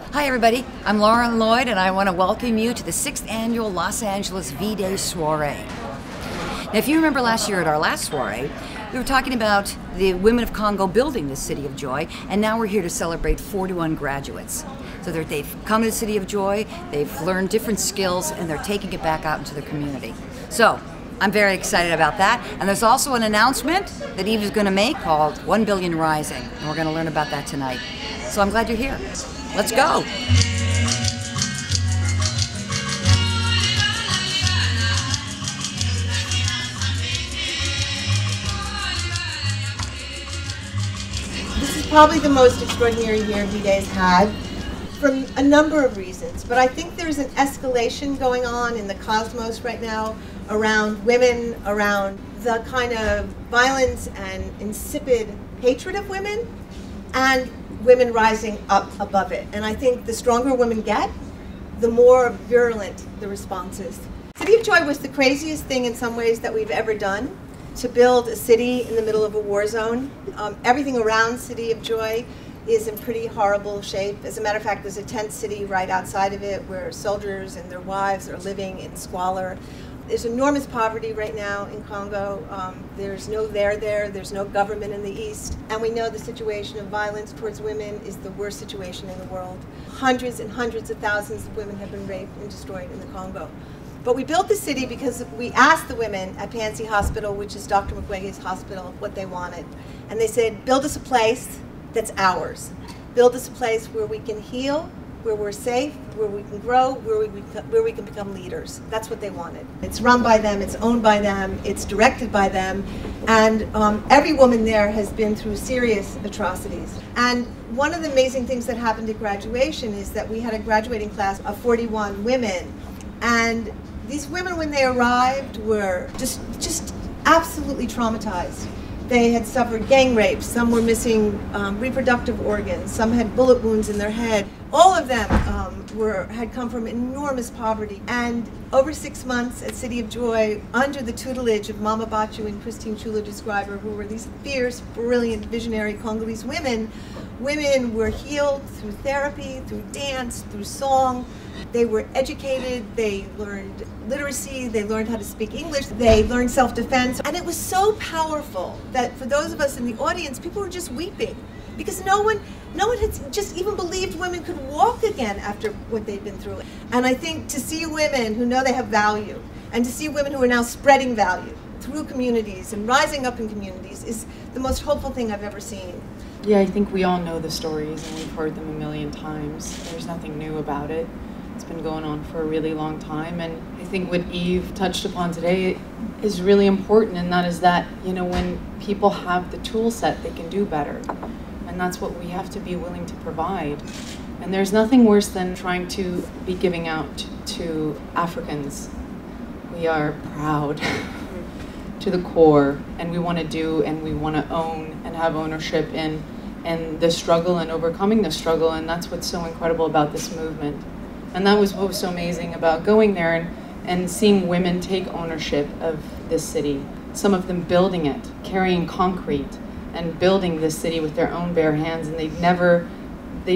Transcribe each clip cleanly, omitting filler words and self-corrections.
Hi everybody, I'm Lauren Lloyd and I want to welcome you to the 6th annual Los Angeles V-Day Soiree. Now if you remember last year at our last soiree, we were talking about the women of Congo building the City of Joy, and now we're here to celebrate 41 graduates. So they've come to the City of Joy, they've learned different skills, and they're taking it back out into their community. So I'm very excited about that, and there's also an announcement that Eve is going to make called 1 Billion Rising, and we're going to learn about that tonight. So I'm glad you're here. Let's go. This is probably the most extraordinary year V-Day's had for a number of reasons, but I think there's an escalation going on in the cosmos right now around women, around the kind of violence and insipid hatred of women, and women rising up above it. And I think the stronger women get, the more virulent the response is. City of Joy was the craziest thing in some ways that we've ever done, to build a city in the middle of a war zone. Everything around City of Joy is in pretty horrible shape. As a matter of fact, there's a tent city right outside of it where soldiers and their wives are living in squalor. There's enormous poverty right now in Congo. There's no there's no government in the east. And we know the situation of violence towards women is the worst situation in the world. Hundreds and hundreds of thousands of women have been raped and destroyed in the Congo. But we built the city because we asked the women at Pansy Hospital, which is Dr. Mukwege's hospital, what they wanted. And they said, build us a place that's ours. Build us a place where we can heal, where we're safe, where we can grow, where we can become leaders. That's what they wanted. It's run by them, it's owned by them, it's directed by them, and every woman there has been through serious atrocities. And one of the amazing things that happened at graduation is that we had a graduating class of 41 women, and these women, when they arrived, were just absolutely traumatized. They had suffered gang rapes, some were missing reproductive organs, some had bullet wounds in their head. All of them had come from enormous poverty. And over 6 months at City of Joy, under the tutelage of Mama Bachu and Christine Chula Describer, who were these fierce, brilliant, visionary Congolese women, women were healed through therapy, through dance, through song. They were educated, they learned literacy, they learned how to speak English, they learned self-defense. And it was so powerful that for those of us in the audience, people were just weeping because no one had just even believed women could walk again after what they'd been through. And I think to see women who know they have value, and to see women who are now spreading value through communities and rising up in communities is the most hopeful thing I've ever seen. Yeah, I think we all know the stories and we've heard them a million times. There's nothing new about it. It's been going on for a really long time, and I think what Eve touched upon today is really important, and that is that, you know, when people have the tool set, they can do better, and that's what we have to be willing to provide. And there's nothing worse than trying to be giving out to Africans. We are proud to the core, and we want to do, and we want to own and have ownership in the struggle and overcoming the struggle, and that's what's so incredible about this movement. And that was what was so amazing about going there and seeing women take ownership of this city. Some of them building it, carrying concrete and building this city with their own bare hands. And they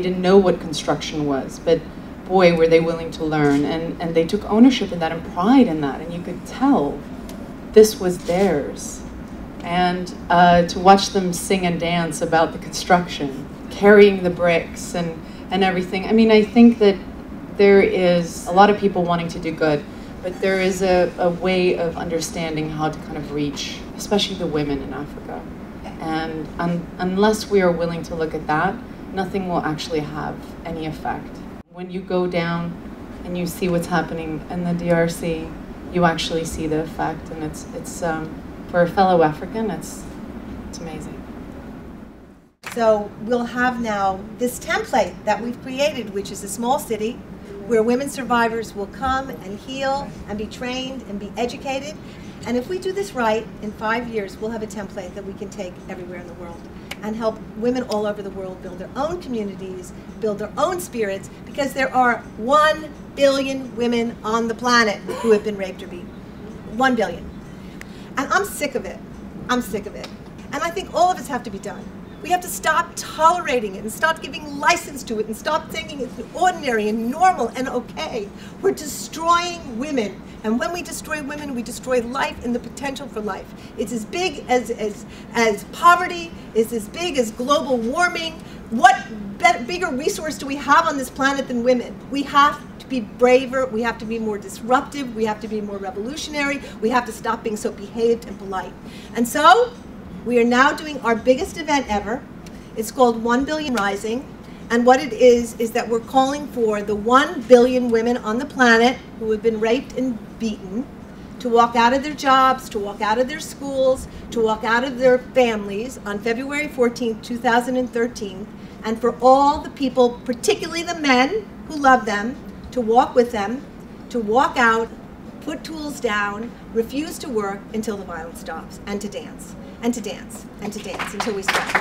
didn't know what construction was, but boy, were they willing to learn. And they took ownership in that and pride in that. And you could tell this was theirs. And to watch them sing and dance about the construction, carrying the bricks and everything. I mean, I think that there is a lot of people wanting to do good, but there is a way of understanding how to kind of reach, especially the women in Africa. And unless we are willing to look at that, nothing will actually have any effect. When you go down and you see what's happening in the DRC, you actually see the effect, and it's for a fellow African, it's amazing. So we'll have now this template that we've created, which is a small city where women survivors will come and heal and be trained and be educated. And if we do this right, in 5 years, we'll have a template that we can take everywhere in the world and help women all over the world build their own communities, build their own spirits, because there are 1 billion women on the planet who have been raped or beaten. 1 billion. And I'm sick of it. I'm sick of it. And I think all of us have to be done. We have to stop tolerating it and stop giving license to it and stop thinking it's ordinary and normal and okay. We're destroying women. And when we destroy women, we destroy life and the potential for life. It's as big as poverty, it's as big as global warming. What bigger resource do we have on this planet than women? We have to be braver, we have to be more disruptive, we have to be more revolutionary, we have to stop being so behaved and polite. And so, we are now doing our biggest event ever. It's called 1 Billion Rising. And what it is that we're calling for the 1 billion women on the planet who have been raped and beaten to walk out of their jobs, to walk out of their schools, to walk out of their families on February 14th, 2013, and for all the people, particularly the men who love them, to walk with them, to walk out, put tools down, refuse to work until the violence stops, and to dance, and to dance, and to dance until we stop.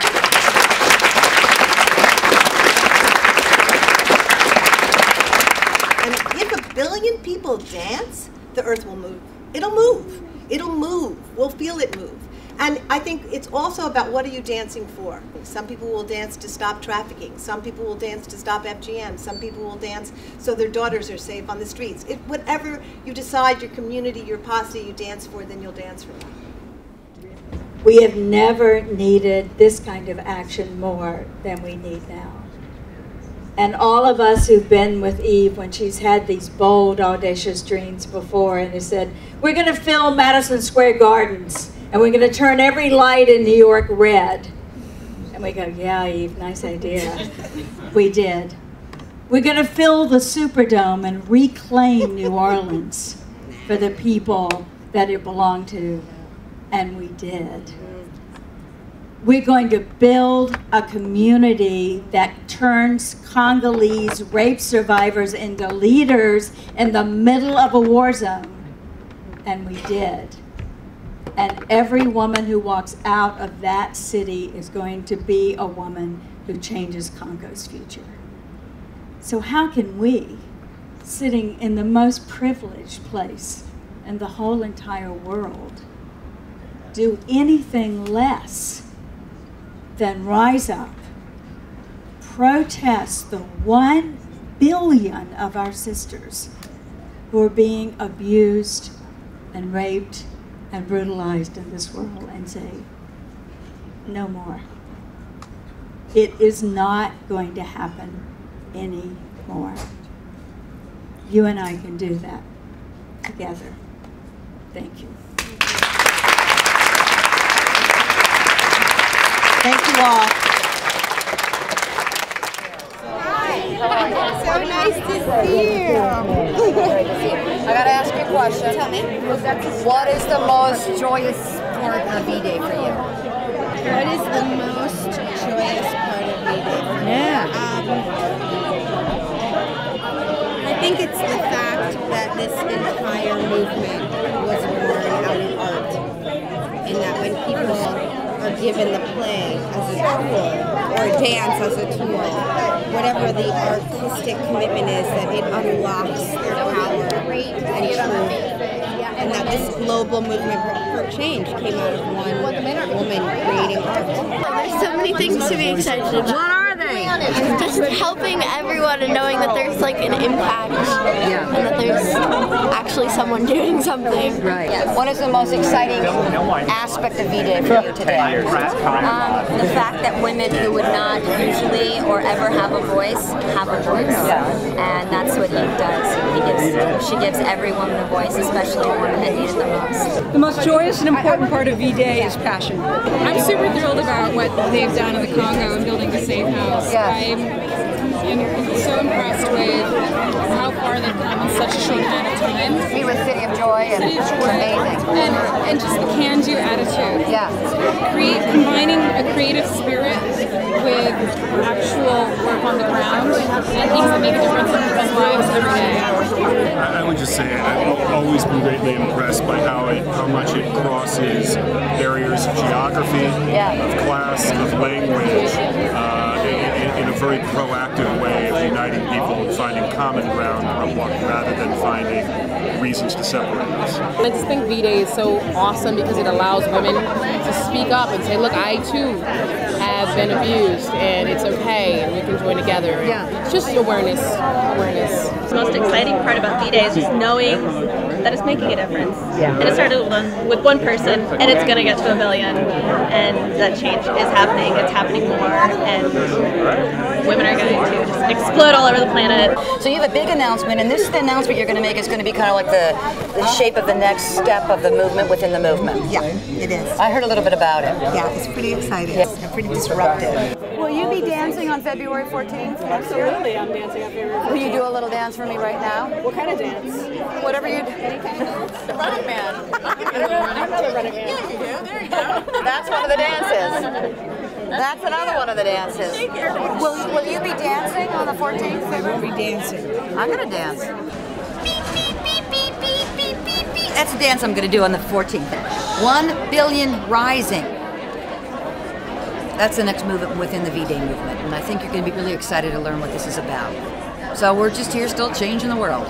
And if 1 billion people dance, the earth will move. It'll move. It'll move. We'll feel it move. And I think it's also about what are you dancing for. Some people will dance to stop trafficking. Some people will dance to stop FGM. Some people will dance so their daughters are safe on the streets. Whatever you decide, your community, your posse you dance for, then you'll dance for that. We have never needed this kind of action more than we need now. And all of us who've been with Eve when she's had these bold, audacious dreams before and has said, we're going to fill Madison Square Gardens and we're going to turn every light in New York red. And we go, yeah, Eve, nice idea. We did. We're going to fill the Superdome and reclaim New Orleans for the people that it belonged to. And we did. We're going to build a community that turns Congolese rape survivors into leaders in the middle of a war zone. And we did. And every woman who walks out of that city is going to be a woman who changes Congo's future. So how can we, sitting in the most privileged place in the whole entire world, do anything less than rise up, protest the 1 billion of our sisters who are being abused and raped and brutalized in this world and say, no more. It is not going to happen anymore. You and I can do that together. Thank you. Thank you all. So nice to see you. I gotta ask you a question. Tell me. What is the most joyous part of V-Day for you? What is the most joyous part of V-Day for me? I think it's the fact that this entire movement was born out of art. And that when people are given the play as a tool, or dance as a tool, whatever the artistic commitment is, that it unlocks their power and truth. And that this global movement for change came out of one woman creating art. There's so many things to be excited about. What are they? Just helping everyone and knowing that there's like an impact and that there's actually someone doing something. Right. What is the most exciting aspect of V-Day for you today? The fact that women who would not usually or ever have a voice have a voice, and that's what Eve does. She gives every woman a voice, especially a woman that needs it the most. The most joyous and important part of V-Day is passion. I'm super thrilled about what they've done in the Congo and building the safe house. I'm so impressed with how far they've come in such a short amount of time. We were City of Joy, and it's amazing. And just the can-do attitude. Yeah. Combining a creative spirit with actual work on the ground and things that make a difference in people's lives every day. I would just say I've always been greatly impressed by how much it crosses barriers of geography, of class, of language. in a very proactive way of uniting people and finding common ground rather than finding reasons to separate us. I just think V-Day is so awesome because it allows women to speak up and say, look, I too have been abused and it's okay and we can join together. Yeah. It's just awareness. The most exciting part about V-Day is just knowing that it's making a difference. Yeah. And it started with one person, and it's going to get to 1 billion, and that change is happening. It's happening more, and women are going to just explode all over the planet. So you have a big announcement, and this announcement you're going to make is going to be kind of like the shape of the next step of the movement within the movement. Yeah, it is. I heard a little bit about it. Yeah, it's pretty exciting and pretty disruptive. Will you be dancing on February 14th? Absolutely, I'm dancing on February 14th. Will you do a little dance for me right now? What kind of dance? Whatever you do. The Running Man. Running Man. Yeah, you do. There you go. That's one of the dances. That's another one of the dances. Will you be dancing on the 14th? I will be dancing. I'm going to dance. Beep, beep, beep, beep, beep, beep, beep, beep. That's a dance I'm going to do on the 14th. 1 billion rising. That's the next movement within the V-Day movement, and I think you're going to be really excited to learn what this is about. So we're just here still changing the world.